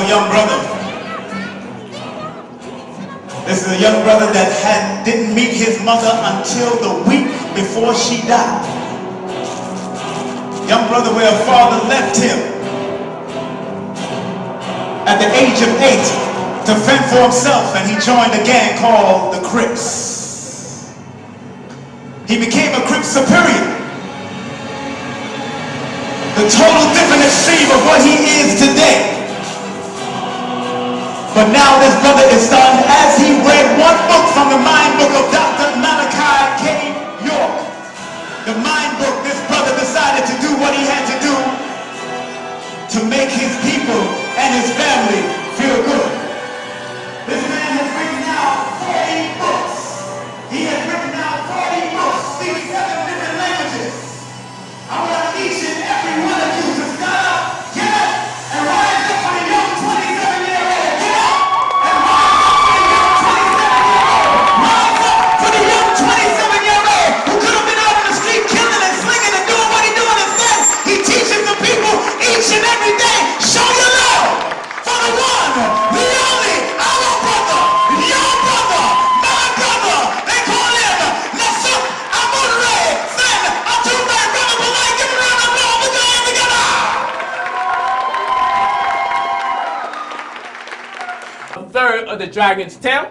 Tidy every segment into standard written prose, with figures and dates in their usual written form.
a young brother. This is a young brother that didn't meet his mother until the week before she died. Young brother where a father left him at the age of 8 to fend for himself, and he joined a gang called the Crips. He became a Crip superior. The total different extreme of what he is today. But now this brother is done as he read one book from the mind book of Dr. Malachi K. York. The mind book, this brother decided to do what he had to do to make his people and his family feel good. This man has written out 40 books. He has written out 40 books, speaks 7 different languages. I want each and every one of you to stand up, get up, and rise up for the young 27-year-old. Get up and rise up for the young 27-year-old. Rise up for the young 27-year-old who could have been out in the street killing and slinging and doing what he's doing instead. He teaches the people each and every day, show your love for the one, the only, our brother, your brother, my brother. They call him Nasuk Amure. Send a two-man brother Polight. Give a round of applause. Put your hands together. A third of the dragon's tail,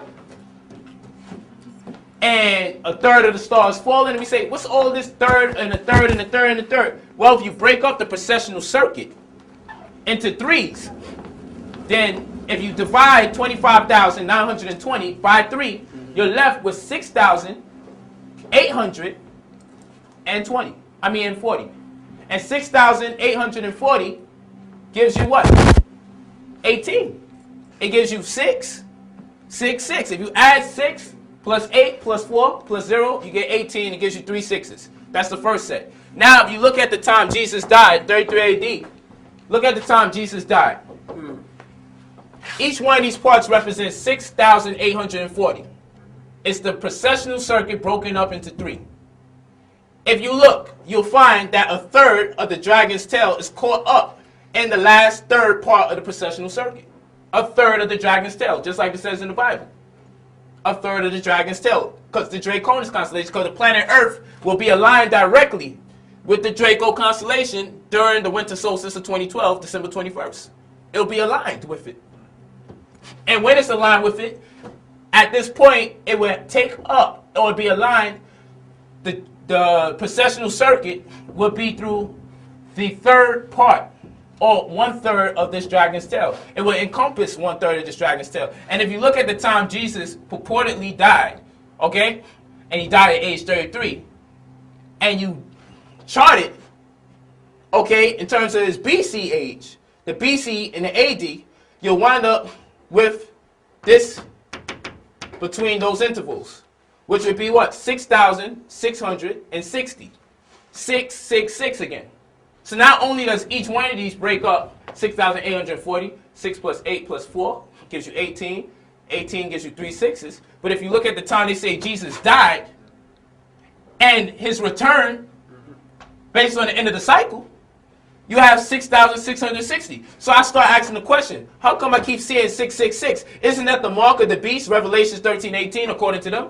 and a third of the stars falling. And we say, what's all this third and a third and a third and a third? Well, if you break up the processional circuit into threes, then if you divide 25,920 by 3, you're left with 6,820. I mean 40. And 6,840 gives you what? 18. It gives you 6, 6, 6. If you add 6 plus 8 plus 4 plus 0, you get 18. It gives you 3 6s. That's the first set. Now, if you look at the time Jesus died, 33 AD, look at the time Jesus died. Each one of these parts represents 6,840. It's the processional circuit broken up into 3. If you look, you'll find that a third of the dragon's tail is caught up in the last third part of the processional circuit. A third of the dragon's tail, just like it says in the Bible. A third of the dragon's tail, because the Draconis constellation, because the planet Earth will be aligned directly with the Draco constellation during the winter solstice of 2012, December 21st. It'll be aligned with it. And when it's aligned with it, at this point, it will take up, or be aligned, the processional circuit will be through the third part, or 1/3 of this dragon's tail. It will encompass 1/3 of this dragon's tail. And if you look at the time Jesus purportedly died, okay, and he died at age 33, and you chart it, okay, in terms of his BC age, the BC and the AD, you'll wind up with this between those intervals, which would be what? 6,660. 6, 6, 6 again. So not only does each one of these break up 6,840, 6 plus 8 plus 4 gives you 18. 18 gives you 3 6s. But if you look at the time they say Jesus died and his return based on the end of the cycle, you have 6,660. So I start asking the question, how come I keep seeing 666? Isn't that the mark of the beast, Revelations 13:18, according to them?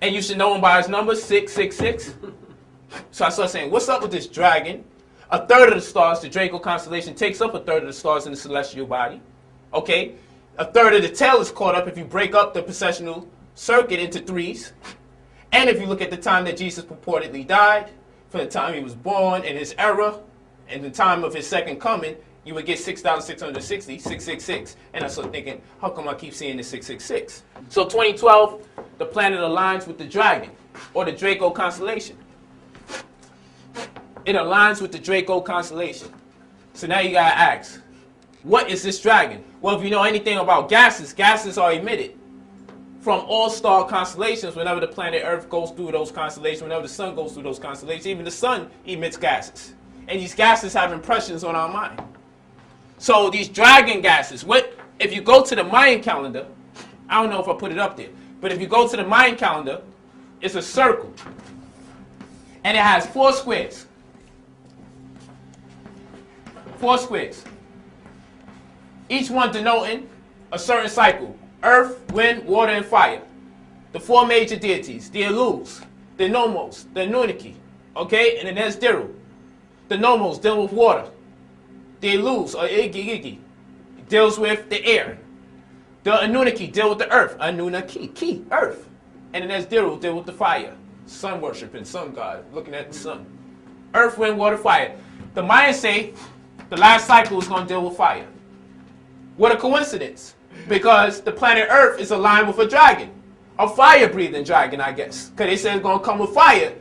And you should know him by his number, 666. So I start saying, what's up with this dragon? A third of the stars, the Draco constellation, takes up a third of the stars in the celestial body. Okay? A third of the tail is caught up if you break up the processional circuit into threes. And if you look at the time that Jesus purportedly died, from the time he was born and his era, and the time of his second coming, you would get 6,660, 666. And I started thinking, how come I keep seeing this 666? So 2012, the planet aligns with the dragon, or the Draco constellation. It aligns with the Draco constellation. So now you gotta ask, what is this dragon? Well, if you know anything about gases, gases are emitted from all star constellations whenever the planet Earth goes through those constellations, whenever the sun goes through those constellations. Even the sun emits gases. And these gases have impressions on our mind. So these dragon gases, if you go to the Mayan calendar, I don't know if I put it up there, but if you go to the Mayan calendar, it's a circle. And it has 4 squares. 4 squares. each one denoting a certain cycle. Earth, wind, water, and fire. The four major deities, the Elus, the Nomos, the Anunnaki, okay? And then there's Diru. The Nomos deal with water. The Elus, or Iggy, deals with the air. The Anunnaki deal with the earth. Anunnaki, earth. And then there's Diru, deal with the fire. Sun worshiping, sun god, looking at the sun. Earth, wind, water, fire. The Mayans say the last cycle is going to deal with fire. What a coincidence. Because the planet Earth is aligned with a dragon. A fire-breathing dragon, I guess. Because they say it's going to come with fire.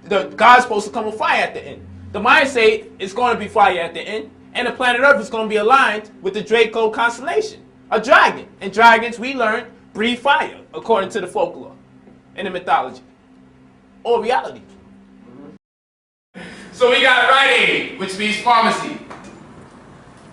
God's supposed to come with fire at the end. The Mayans say it's going to be fire at the end. And the planet Earth is going to be aligned with the Draco constellation. A dragon. And dragons, we learned, breathe fire, according to the folklore and the mythology. Or reality. So we got Rite Aid, which means pharmacy.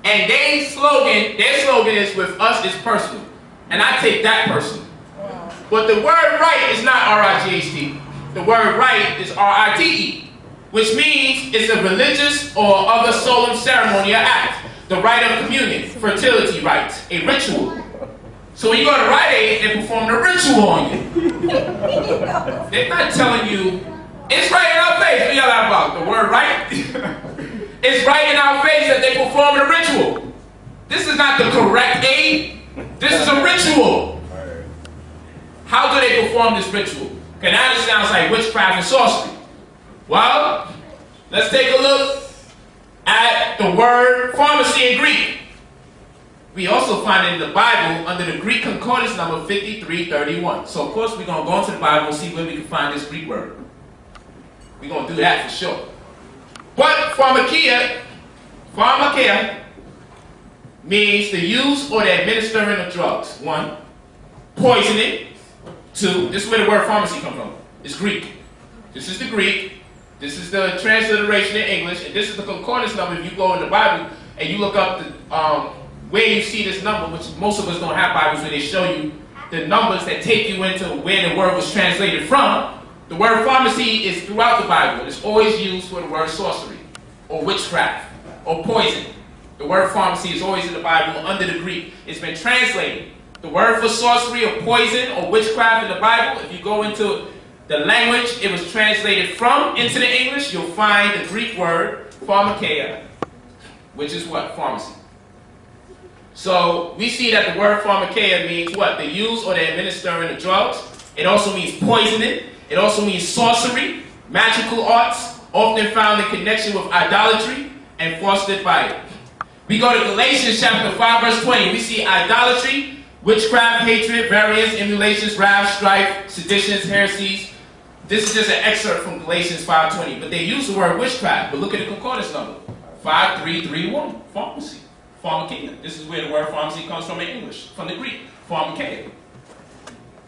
And their slogan is, with us is personal. And I take that personal. Wow. But the word right is not R-I-G-H-T. The word right is R-I-T-E, which means it's a religious or other solemn ceremony or act. The rite of communion, fertility rites, a ritual. So when you go to Rite Aid, they perform a ritual on you. They're not telling you, it's right in our face. What are y'all about? The word right? It's right in our face that they perform a ritual. This is not the correct aid. This is a ritual. How do they perform this ritual? Okay, now this sounds like witchcraft and sorcery. Well, let's take a look at the word pharmacy in Greek. We also find it in the Bible under the Greek concordance number 5331. So of course we're going to go into the Bible and see where we can find this Greek word. We're going to do that for sure. But pharmakeia means the use or the administering of drugs. 1, poisoning. 2, this is where the word pharmacy comes from. It's Greek. This is the Greek. This is the transliteration in English. And this is the concordance number. If you go in the Bible and you look up the, where you see this number, which most of us don't have Bibles where they show you the numbers that take you into where the word was translated from. The word pharmacy is throughout the Bible. It's always used for the word sorcery, or witchcraft, or poison. The word pharmacy is always in the Bible under the Greek. It's been translated. The word for sorcery, or poison, or witchcraft in the Bible, if you go into the language it was translated from into the English, you'll find the Greek word pharmakeia, which is what? Pharmacy. So we see that the word pharmakeia means what? The use or the administering of drugs. It also means poisoning. It also means sorcery, magical arts, often found in connection with idolatry and fostered by it. We go to Galatians chapter 5, verse 20. We see idolatry, witchcraft, hatred, variance, emulations, wrath, strife, seditions, heresies. This is just an excerpt from Galatians 5:20. But they use the word witchcraft. But look at the concordance number. 5331. Pharmacy. Pharmakeia. This is where the word pharmacy comes from in English. From the Greek. Pharmakeia.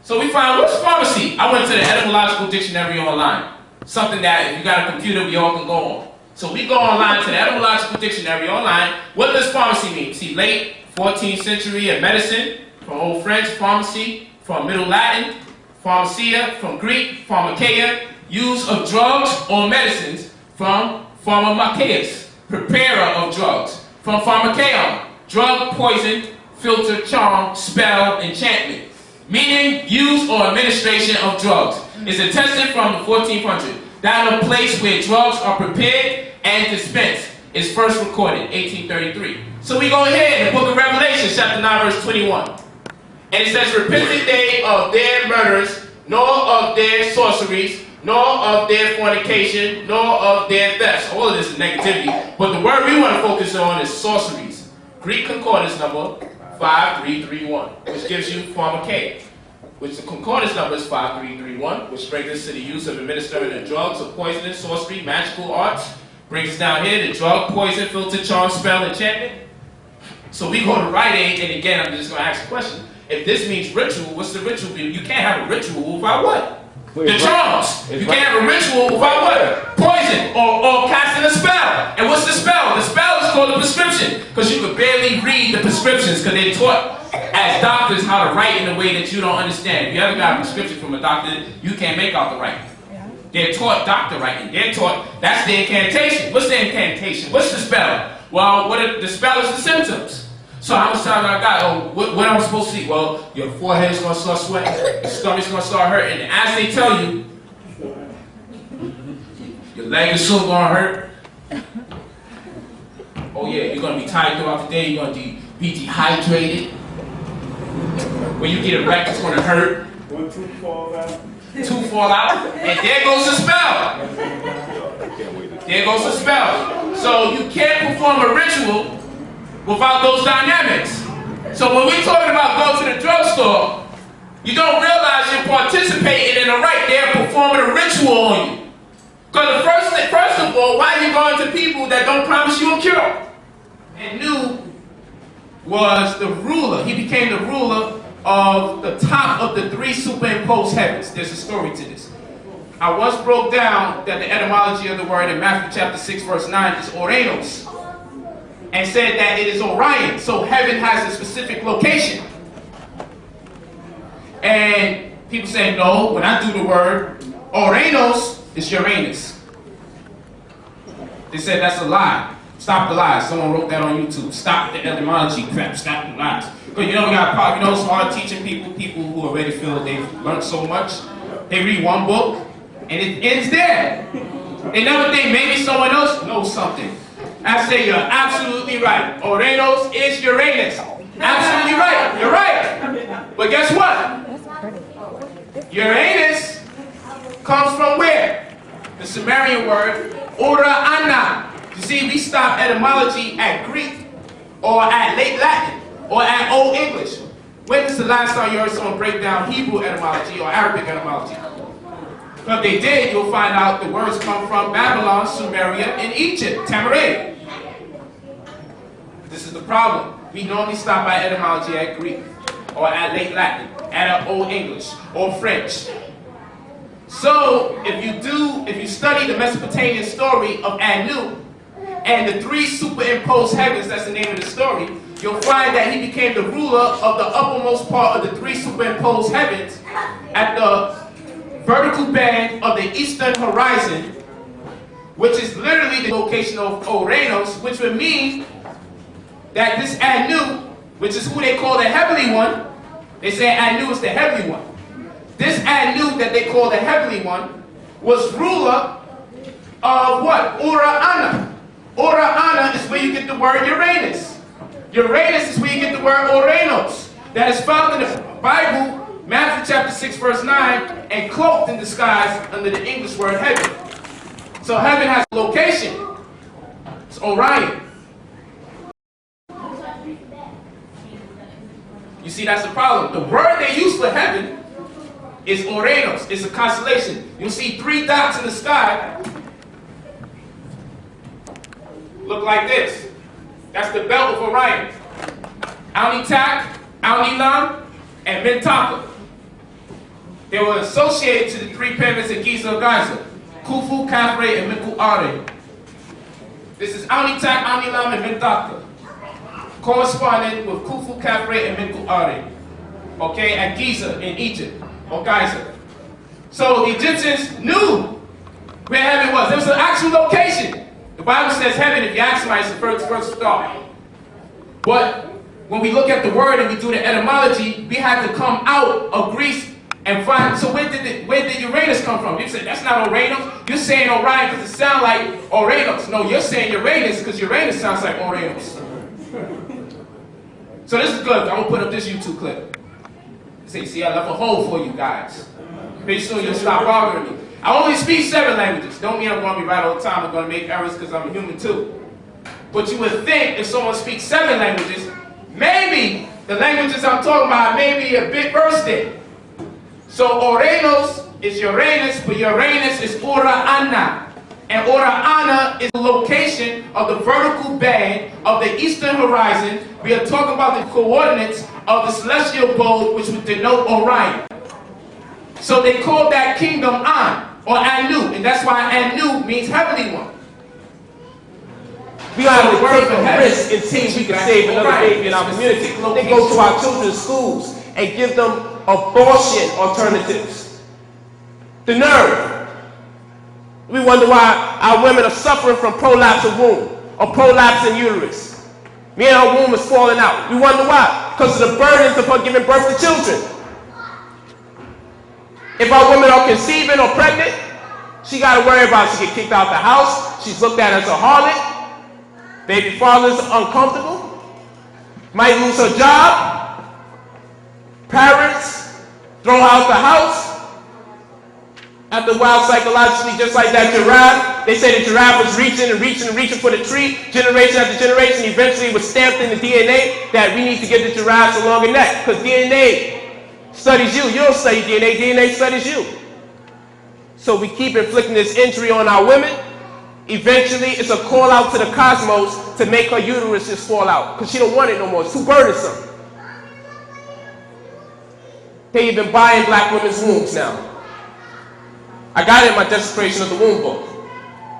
So we found, what's pharmacy? I went to the etymological dictionary online. Something that if you got a computer, we all can go on. So we go online to the etymological dictionary online. What does pharmacy mean? See, late 14th century in medicine, from Old French, pharmacy, from Middle Latin, pharmacia, from Greek, pharmakeia, use of drugs or medicines, from pharmakeus, preparer of drugs, from pharmakeon, drug, poison, filter, charm, spell, enchantment. Meaning, use or administration of drugs. It's attested from the 1400s. That a place where drugs are prepared and dispensed is first recorded, 1833. So we go ahead in the book of Revelation, chapter 9, verse 21. And it says, repented they of their murders, nor of their sorceries, nor of their fornication, nor of their thefts. All of this is negativity. But the word we want to focus on is sorceries. Greek concordance number 5331, which gives you pharmakeia, which the concordance number is 5331, which brings us to the use of administering the drugs of poisoning, sorcery, magical arts. Brings us down here, the drug, poison, filter, charm, spell, enchantment. So we go to Rite Aid, and again, I'm just going to ask a question. If this means ritual, what's the ritual? You can't have a ritual without what? The charms. You can't have a ritual without what? Poison or casting a spell. And what's the spell? The spell is called a prescription, because you could barely read the prescriptions because they're taught as doctors how to write in a way that you don't understand. If you ever got a prescription from a doctor, you can't make out the writing. They're taught doctor writing. They're taught, that's the incantation. What's the incantation? What's the spell? Well, the spell is the symptoms. So how much time I got? Oh, what I'm supposed to see? Well, your forehead's gonna start sweating, your stomach's gonna start hurting, and as they tell you, your leg is soon gonna hurt. Oh yeah, you're gonna be tired throughout the day, you're gonna be dehydrated. When you get erect, it's gonna hurt. One tooth fall out. Tooth fall out, and there goes the spell. There goes the spell. So you can't perform a ritual without those dynamics. So when we're talking about go to the drugstore, you don't realize you're participating in a rite. They're performing a ritual on you. Because first of all, why are you going to people that don't promise you a cure? And Nu was the ruler. He became the ruler of the top of the three superimposed heavens. There's a story to this. I once broke down that the etymology of the word in Matthew chapter 6 verse 9 is Orenos, and said that it is Orion. So heaven has a specific location. And people say, no, when I do the word Orenos, it's Uranus. They said that's a lie. Stop the lies. Someone wrote that on YouTube. Stop the etymology crap. Stop the lies. Because you know we got it's hard teaching people who already feel they've learned so much. They read one book and it ends there. They never think maybe someone else knows something. I say you're absolutely right. Orenos is Uranus. Absolutely right. You're right. But guess what? Uranus comes from where? The Sumerian word Ora Anna. You see, we stop etymology at Greek or at late Latin or at Old English. When is the last time you heard someone break down Hebrew etymology or Arabic etymology? But if they did, you'll find out the words come from Babylon, Sumeria, and Egypt, Tamaray. This is the problem. We normally stop by etymology at Greek or at late Latin, at Old English or French. So if you study the Mesopotamian story of Anu and the three superimposed heavens, that's the name of the story, you'll find that he became the ruler of the uppermost part of the three superimposed heavens at the vertical band of the eastern horizon, which is literally the location of Orenos, which would mean that this Anu, which is who they call the heavenly one, they say Anu is the heavenly one. This Anu that they call the heavenly one was ruler of what? Ora Anna. Ora Anna is where you get the word Uranus. Uranus is where you get the word Orenos. That is found in the Bible, Matthew chapter 6 verse 9, and cloaked in disguise under the English word heaven. So heaven has a location. It's Orion. You see, that's the problem. The word they use for heaven is Orenos. It's a constellation. You'll see 3 dots in the sky. Look like this. That's the belt of Orion. Aunitak, Aunilam, and Mentaka. They were associated to the 3 pyramids of Giza or Giza. Khufu, Khafre, and Menkaure. This is Aunitak, Aunilam, and Mentaka, corresponding with Khufu, Khafre, and Menkaure. Okay, at Giza in Egypt, or Giza. So the Egyptians knew where heaven was. There was an actual location. The Bible says heaven, if you ask somebody, it's the first thought. But when we look at the word and we do the etymology, we have to come out of Greece and find, so where did Uranus come from? You said, that's not Uranus. You're saying Orion because it sounds like Uranus. No, you're saying Uranus because Uranus sounds like Uranus. So this is good. I'm going to put up this YouTube clip. See, I left a hole for you guys. Pretty soon you'll stop bothering me. I only speak 7 languages. Don't mean I'm going to be right all the time. I'm going to make errors because I'm a human too. But you would think if someone speaks 7 languages, maybe the languages I'm talking about may be a bit versed in. So Orenos is Uranus, but Uranus is Ora Anna. And Ora Anna is the location of the vertical band of the eastern horizon. We are talking about the coordinates of the celestial bowl, which would denote Orion. So they called that kingdom An, or Anu, and that's why Anu means heavenly one. We have to take a risk and see we can save another baby in our community. They go to our children's schools and give them abortion alternatives. The nerve. We wonder why our women are suffering from prolapse of womb or prolapse in uterus. Me and her womb is falling out. We wonder why? Because of the burdens of her giving birth to children. If our women are conceiving or pregnant, she got to worry about she get kicked out the house. She's looked at as a harlot. Baby father's uncomfortable. Might lose her job. Parents throw her out the house. After a while, psychologically, just like that giraffe, they say the giraffe was reaching and reaching and reaching for the tree, generation after generation. Eventually, it was stamped in the DNA that we need to give the giraffes a longer neck, because DNA studies you. You don't study DNA. DNA studies you. So we keep inflicting this injury on our women. Eventually, it's a call out to the cosmos to make her uterus just fall out, because she don't want it no more. It's too burdensome. They even buying black women's wombs now. I got it in my Desecration of the Womb book.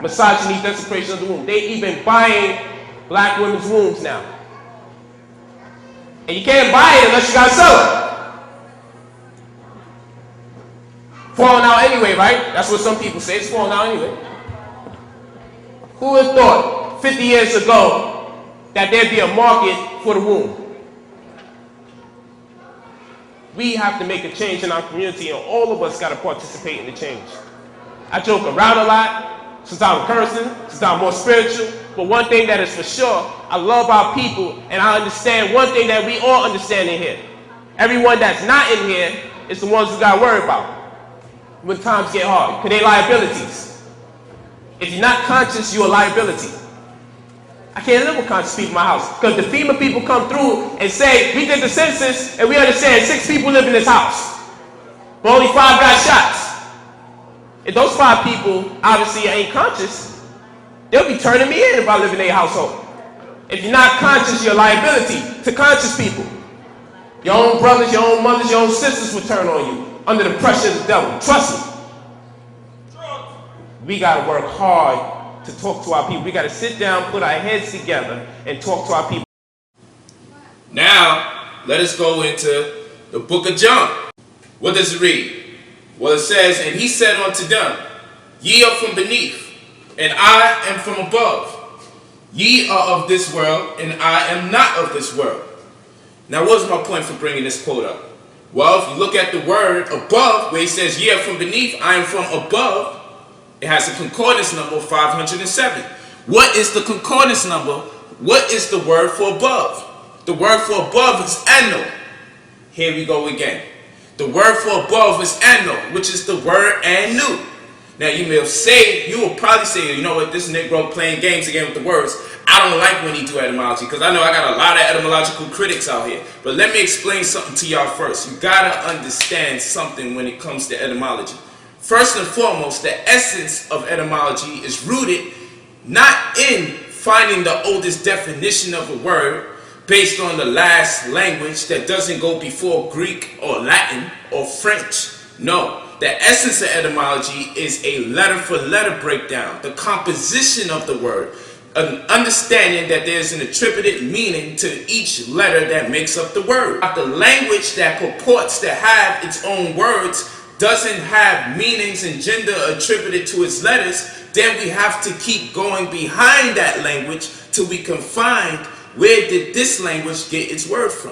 Misogyny, Desecration of the Womb. They even buying black women's wombs now. And you can't buy it unless you gotta sell it. Falling out anyway, right? That's what some people say. It's falling out anyway. Who would have thought 50 years ago that there'd be a market for the womb? We have to make a change in our community, and all of us got to participate in the change. I joke around a lot, since I'm cursing, since I'm more spiritual, but one thing that is for sure, I love our people, and I understand one thing that we all understand in here. Everyone that's not in here is the ones who got to worry about when times get hard, because they're liabilities. If you're not conscious, you're a liability. I can't live with conscious people in my house, because the FEMA people come through and say, we did the census and we understand 6 people live in this house, but only 5 got shots. If those 5 people obviously ain't conscious, they'll be turning me in if I live in their household. If you're not conscious, you're a liability to conscious people. Your own brothers, your own mothers, your own sisters will turn on you under the pressure of the devil. Trust me. We got to work hard to talk to our people. We got to sit down, put our heads together, and talk to our people. Now, let us go into the book of John. What does it read? Well, it says, and he said unto them, ye are from beneath, and I am from above. Ye are of this world, and I am not of this world. Now, what's my point for bringing this quote up? Well, if you look at the word above, where he says, ye are from beneath, I am from above, it has a concordance number of 507. What is the concordance number? What is the word for above? The word for above is ano. Here we go again. The word for above is ano, which is the word anu. Now you will probably say, you know what, this Negro playing games again with the words. I don't like when he do etymology, because I know I got a lot of etymological critics out here. But let me explain something to y'all first. You gotta understand something when it comes to etymology. First and foremost, the essence of etymology is rooted not in finding the oldest definition of a word based on the last language that doesn't go before Greek or Latin or French. No, the essence of etymology is a letter for letter breakdown, the composition of the word, an understanding that there's an attributed meaning to each letter that makes up the word. The language that purports to have its own words doesn't have meanings and gender attributed to its letters, then we have to keep going behind that language till we can find where did this language get its word from.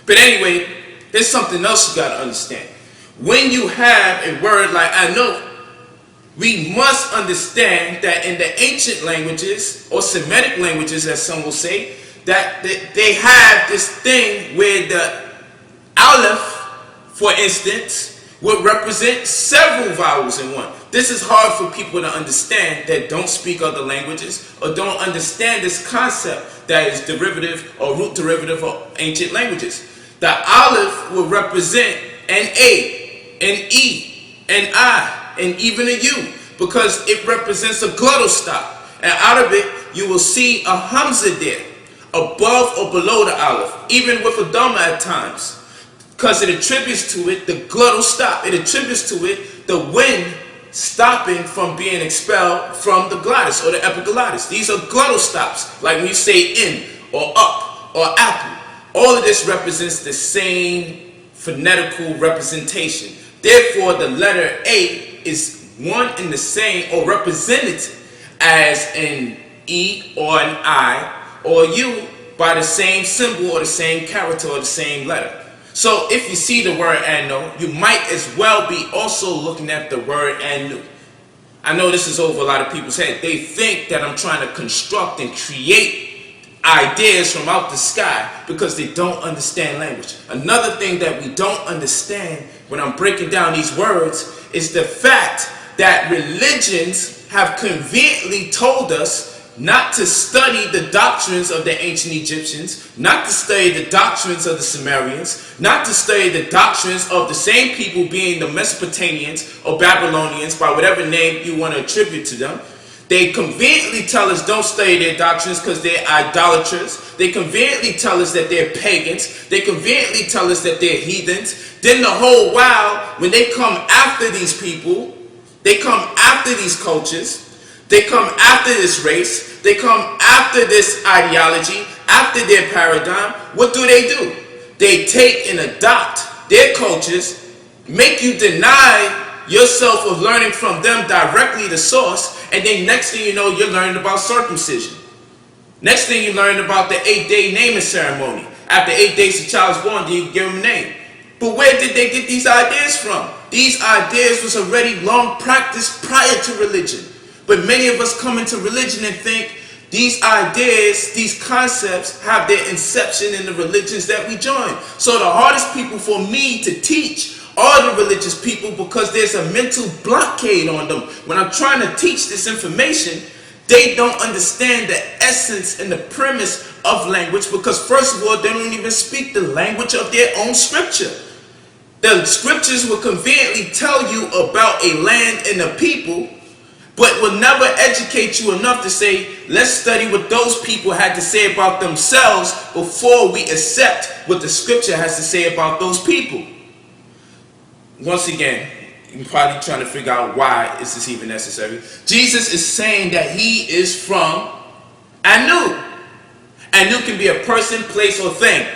But anyway, there's something else you got to understand. When you have a word like I know, we must understand that in the ancient languages, or Semitic languages as some will say, that they have this thing where the aleph, for instance, would represent several vowels in one. This is hard for people to understand that don't speak other languages or don't understand this concept that is derivative or root derivative of ancient languages. The aleph will represent an A, an E, an I, and even a U, because it represents a glottal stop. And out of it, you will see a hamza there, above or below the aleph, even with a dhamma at times. Because it attributes to it the glottal stop. It attributes to it the wind stopping from being expelled from the glottis or the epiglottis. These are glottal stops, like when you say in or up or apple. All of this represents the same phonetical representation. Therefore, the letter A is one and the same or represented as an E or an I or U by the same symbol or the same character or the same letter. So if you see the word Anu, you might as well be also looking at the word Anu. I know this is over a lot of people's head. They think that I'm trying to construct and create ideas from out the sky because they don't understand language. Another thing that we don't understand when I'm breaking down these words is the fact that religions have conveniently told us not to study the doctrines of the ancient Egyptians, not to study the doctrines of the Sumerians, not to study the doctrines of the same people being the Mesopotamians or Babylonians, by whatever name you want to attribute to them. They conveniently tell us don't study their doctrines because they're idolaters. They conveniently tell us that they're pagans. They conveniently tell us that they're heathens. Then the whole while, when they come after these people, they come after these cultures, they come after this race, they come after this ideology, after their paradigm, what do? They take and adopt their cultures, make you deny yourself of learning from them directly, the source, and then next thing you know, you're learning about circumcision. Next thing you learn about the 8-day naming ceremony. After 8 days the child's born, do you give him a name? But where did they get these ideas from? These ideas was already long practiced prior to religion. But many of us come into religion and think these ideas, these concepts have their inception in the religions that we join. So the hardest people for me to teach are the religious people because there's a mental blockade on them. When I'm trying to teach this information, they don't understand the essence and the premise of language because first of all, they don't even speak the language of their own scripture. The scriptures will conveniently tell you about a land and a people, but will never educate you enough to say, let's study what those people had to say about themselves before we accept what the scripture has to say about those people. Once again, you're probably trying to figure out why is this even necessary. Jesus is saying that he is from Anu. Anu can be a person, place, or thing.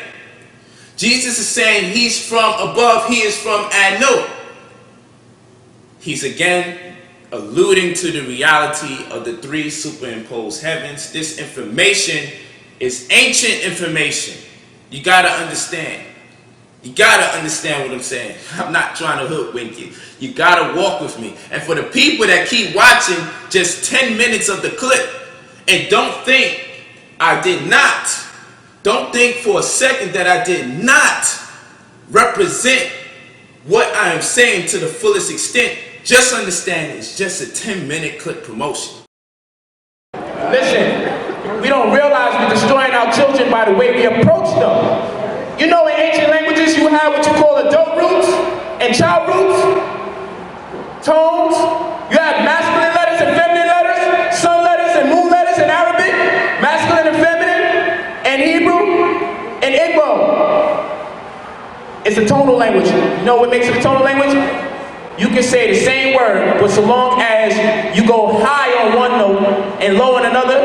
Jesus is saying he's from above, he is from Anu. He's again alluding to the reality of the three superimposed heavens. This information is ancient information. You gotta understand. You gotta understand what I'm saying. I'm not trying to hoodwink you. You gotta walk with me. And for the people that keep watching just 10 minutes of the clip and don't think I did not, don't think for a second that I did not represent what I am saying to the fullest extent, just understand it's just a 10-minute clip promotion. Listen, we don't realize we're destroying our children by the way we approach them. You know, in ancient languages, you have what you call adult roots and child roots, tones. You have masculine letters and feminine letters, sun letters and moon letters in Arabic, masculine and feminine, and Hebrew, and Igbo. It's a tonal language. You know what makes it a tonal language? You can say the same word, but so long as you go high on one note and low on another,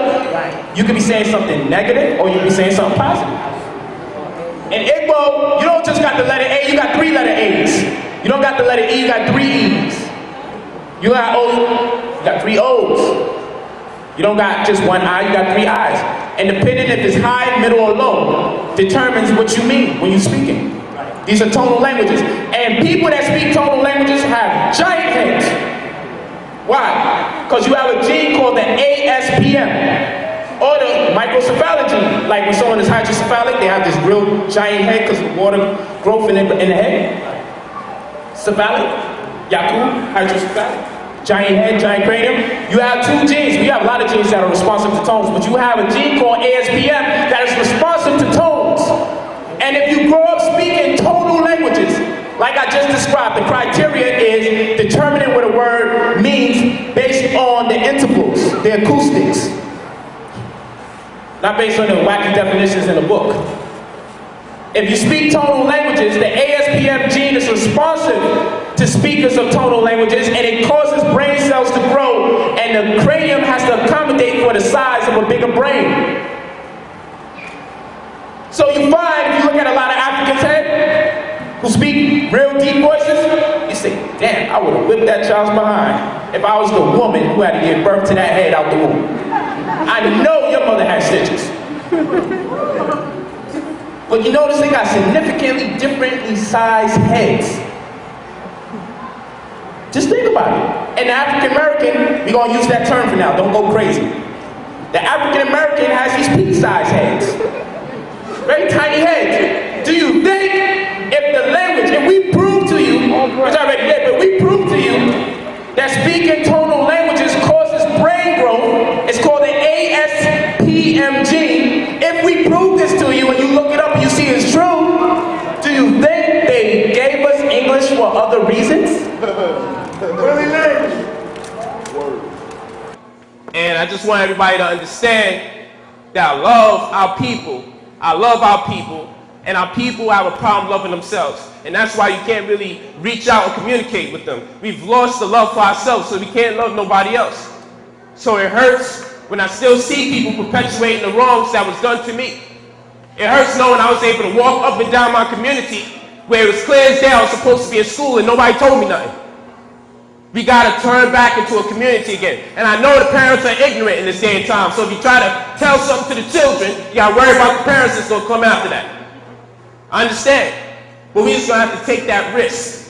you can be saying something negative or you can be saying something positive. In Igbo, you don't just got the letter A, you got 3 letter A's. You don't got the letter E, you got 3 E's. You got O, you got 3 O's. You don't got just 1 I, you got 3 I's. And depending if it's high, middle, or low, determines what you mean when you're speaking. These are tonal languages. And people that speak tonal languages have giant heads. Why? Because you have a gene called the ASPM. Or the microcephalic gene. Like when someone is hydrocephalic, they have this real giant head because of water growth in the head. Cephalic, Yakub, hydrocephalic. Giant head, giant cranium. You have 2 genes. We have a lot of genes that are responsive to tones, but you have a gene called ASPM that is responsive to tones. And if you grow up speaking tonal languages, like I just described, the criteria is determining what a word means based on the intervals, the acoustics. Not based on the wacky definitions in the book. If you speak tonal languages, the ASPM gene is responsive to speakers of tonal languages, and it causes brain cells to grow, and the cranium has to accommodate for the size of a bigger brain. So you find, if you look at a lot of Africans head, who speak real deep voices, you say, damn, I would have whipped that child's behind if I was the woman who had to give birth to that head out the womb. I know your mother had stitches. But you notice they got significantly differently sized heads. Just think about it. And the African American, we're gonna use that term for now, don't go crazy. The African American has these pea-sized heads. Very tiny heads. Do you think if the language, if we prove to you, which I already did, but we prove to you that speaking tonal languages causes brain growth, it's called an ASPMG. If we prove this to you and you look it up and you see it's true, do you think they gave us English for other reasons? And I just want everybody to understand that I love our people. I love our people, and our people have a problem loving themselves. And that's why you can't really reach out and communicate with them. We've lost the love for ourselves, so we can't love nobody else. So it hurts when I still see people perpetuating the wrongs that was done to me. It hurts knowing I was able to walk up and down my community where it was clear as day I was supposed to be in school and nobody told me nothing. We gotta turn back into a community again. And I know the parents are ignorant in this day and time, so if you try to tell something to the children, you gotta worry about the parents that's gonna come after that. I understand, but we just gonna have to take that risk.